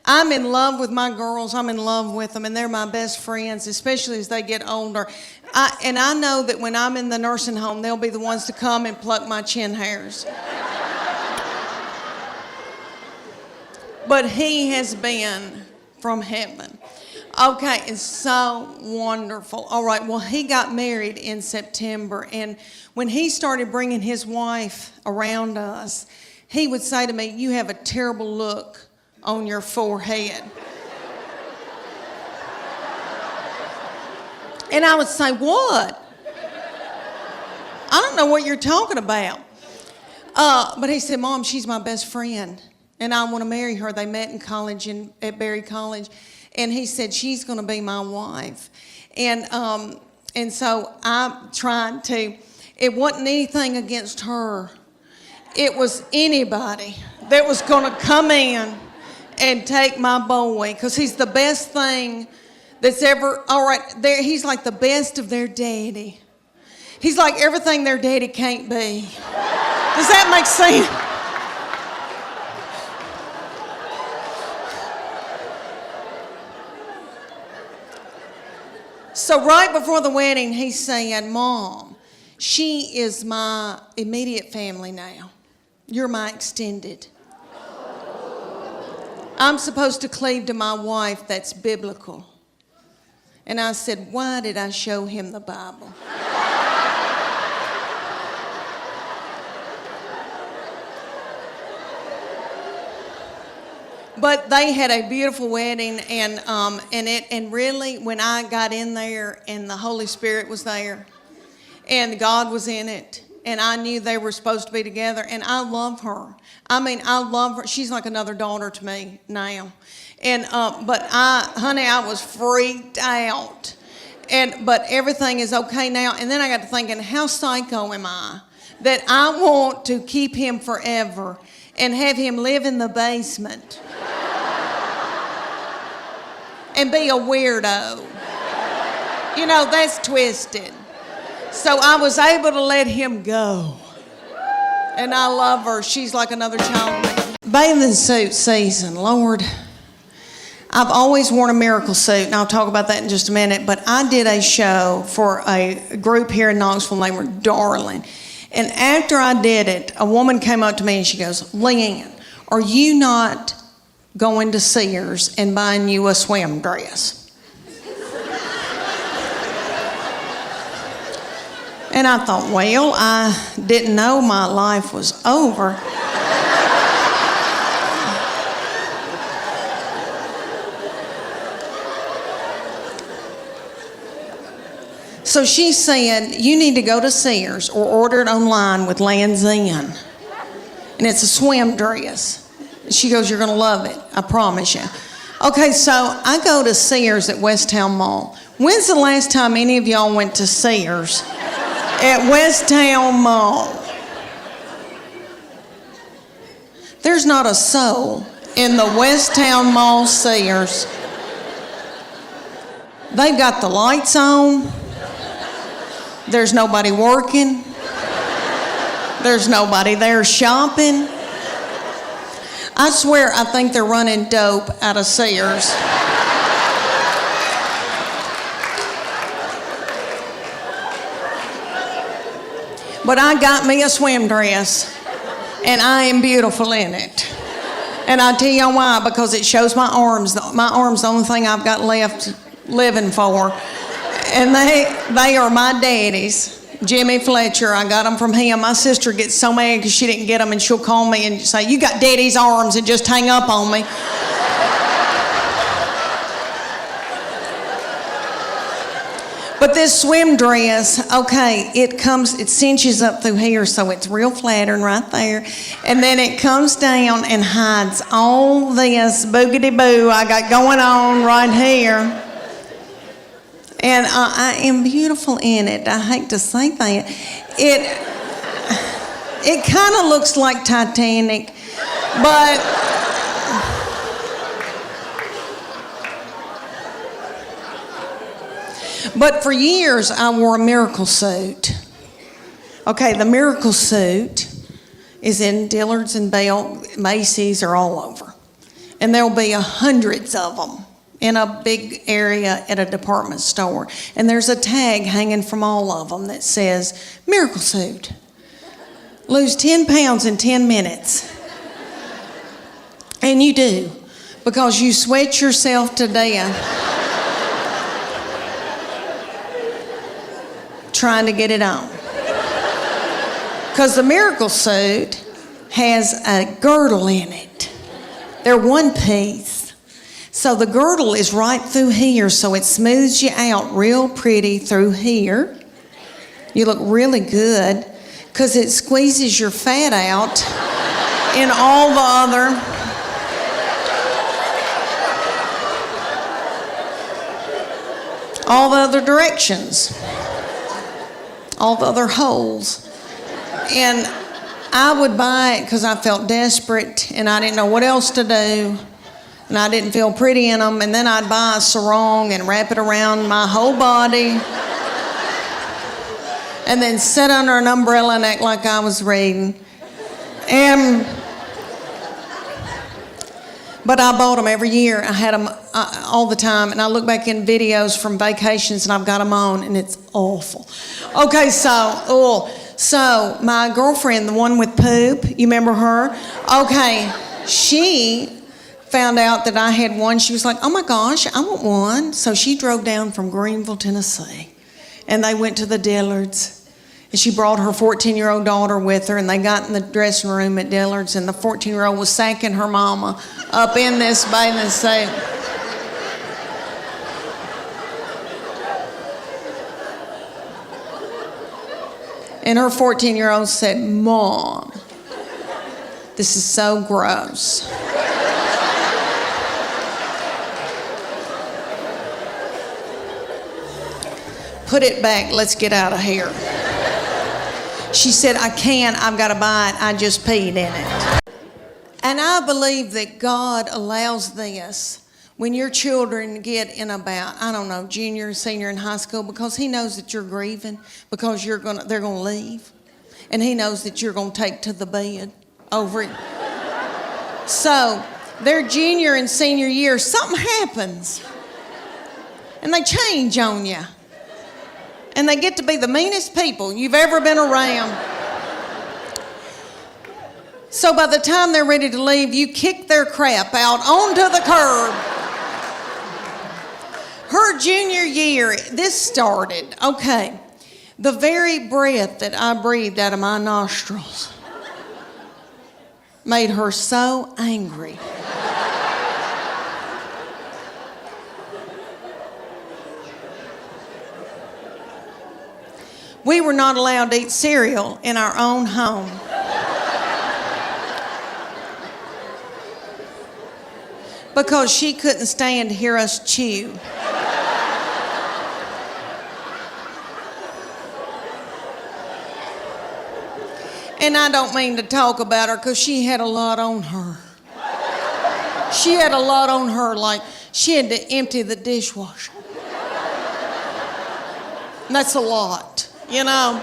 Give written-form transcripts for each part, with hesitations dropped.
I'm in love with my girls. I'm in love with them, and they're my best friends, especially as they get older. And I know that when I'm in the nursing home, they'll be the ones to come and pluck my chin hairs. But he has been from heaven. Okay, it's so wonderful. All right, well, he got married in September, and when he started bringing his wife around us, he would say to me, "You have a terrible look on your forehead." And I would say, "What? I don't know what you're talking about." But he said, "Mom, she's my best friend, and I want to marry her." They met in college at Berry College. And he said, "She's going to be my wife." And so I tried to, it wasn't anything against her. It was anybody that was going to come in and take my boy, because he's the best thing that's ever, all right, he's like the best of their daddy. He's like everything their daddy can't be. Does that make sense? So right before the wedding, he said, "Mom, she is my immediate family now. You're my extended. I'm supposed to cleave to my wife. That's biblical." And I said, "Why did I show him the Bible?" But they had a beautiful wedding, and really, when I got in there, and the Holy Spirit was there, and God was in it, and I knew they were supposed to be together, and I love her. I mean, I love her. She's like another daughter to me now. And but I was freaked out, but everything is okay now. And then I got to thinking, how psycho am I that I want to keep him forever and have him live in the basement and be a weirdo. You know, that's twisted. So I was able to let him go. And I love her. She's like another child to me. Bathing suit season, Lord. I've always worn a miracle suit, and I'll talk about that in just a minute. But I did a show for a group here in Knoxville named Darling. And after I did it, a woman came up to me and she goes, "Leanne, are you not going to Sears and buying you a swim dress?" And I thought, well, I didn't know my life was over. So she said, "You need to go to Sears or order it online with Lands End. And it's a swim dress." She goes, "You're going to love it, I promise you." Okay, so I go to Sears at Westtown Mall. When's the last time any of y'all went to Sears at Westtown Mall? There's not a soul in the Westtown Mall Sears. They've got the lights on. There's nobody working. There's nobody there shopping. I swear I think they're running dope out of Sears. But I got me a swim dress, and I am beautiful in it. And I'll tell you why, because it shows my arms. My arms the only thing I've got left living for. And they are my daddy's. Jimmy Fletcher, I got them from him. My sister gets so mad because she didn't get them, and she'll call me and say, "You got daddy's arms," and just hang up on me. But this swim dress, okay, it cinches up through here, so it's real flattering right there. And then it comes down and hides all this boogity-boo I got going on right here. And I am beautiful in it. I hate to say that. It kind of looks like Titanic, but for years I wore a miracle suit. Okay, the miracle suit is in Dillard's and Bell, Macy's, or all over. and there'll be hundreds of them in a big area at a department store. And there's a tag hanging from all of them that says, Miracle Suit. Lose 10 pounds in 10 minutes. And you do, because you sweat yourself to death trying to get it on. Because the Miracle Suit has a girdle in it. They're one piece. So the girdle is right through here, so it smooths you out real pretty through here. You look really good because it squeezes your fat out in all the other directions, all the other holes. And I would buy it because I felt desperate and I didn't know what else to do. And I didn't feel pretty in them. And then I'd buy a sarong and wrap it around my whole body. And then sit under an umbrella and act like I was reading. But I bought them every year. I had them all the time. And I look back in videos from vacations and I've got them on and it's awful. Okay, so my girlfriend, the one with poop, you remember her? Okay, she found out that I had one. She was like, oh my gosh, I want one. So she drove down from Greenville, Tennessee, and they went to the Dillards. And she brought her 14-year-old daughter with her, and they got in the dressing room at Dillard's, and the 14-year-old was sacking her mama up in this bathing suit. And her 14-year-old said, Mom, this is so gross. Put it back, let's get out of here. She said, I can't, I've got to buy it, I just peed in it. And I believe that God allows this when your children get in about, I don't know, junior, senior in high school, because He knows that you're grieving, because they're going to leave. And He knows that you're going to take to the bed over it. So, their junior and senior year, something happens. And they change on you. And they get to be the meanest people you've ever been around. So by the time they're ready to leave, you kick their crap out onto the curb. Her junior year, this started, okay, the very breath that I breathed out of my nostrils made her so angry. We were not allowed to eat cereal in our own home. Because she couldn't stand to hear us chew. And I don't mean to talk about her because she had a lot on her. She had a lot on her, like she had to empty the dishwasher. And that's a lot. You know,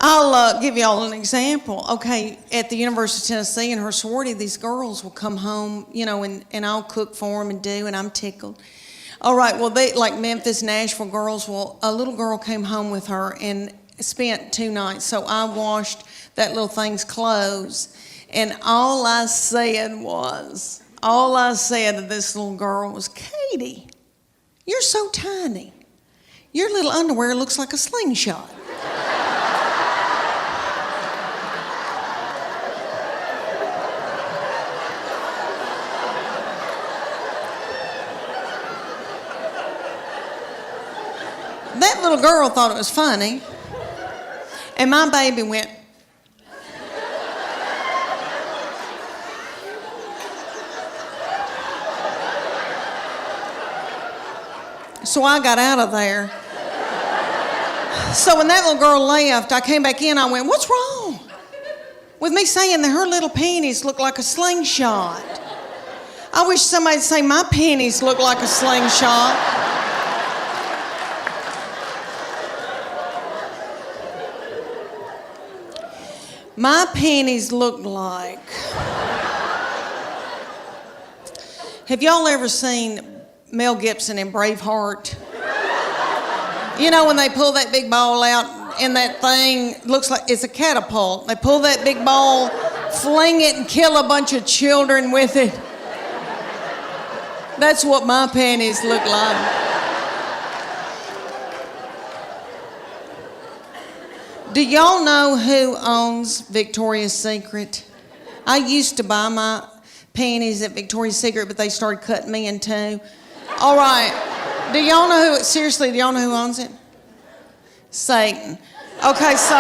I'll give y'all an example. Okay, at the University of Tennessee in her sorority, these girls will come home, you know, and I'll cook for them and do, and I'm tickled. All right, well, they like Memphis, Nashville girls. Well, a little girl came home with her and spent 2 nights. So I washed that little thing's clothes, and all I said to this little girl was, Katie, you're so tiny. Your little underwear looks like a slingshot. That little girl thought it was funny, and my baby went. So I got out of there. So when that little girl left, I came back in, I went, what's wrong with me saying that her little panties look like a slingshot? I wish somebody'd say my panties look like a slingshot. My panties looked like Have y'all ever seen Mel Gibson in Braveheart? You know when they pull that big ball out and that thing looks like it's a catapult. They pull that big ball, fling it, and kill a bunch of children with it. That's what my panties look like. Do y'all know who owns Victoria's Secret? I used to buy my panties at Victoria's Secret, but they started cutting me in two. All right. Do y'all know who owns it? Satan. Okay, so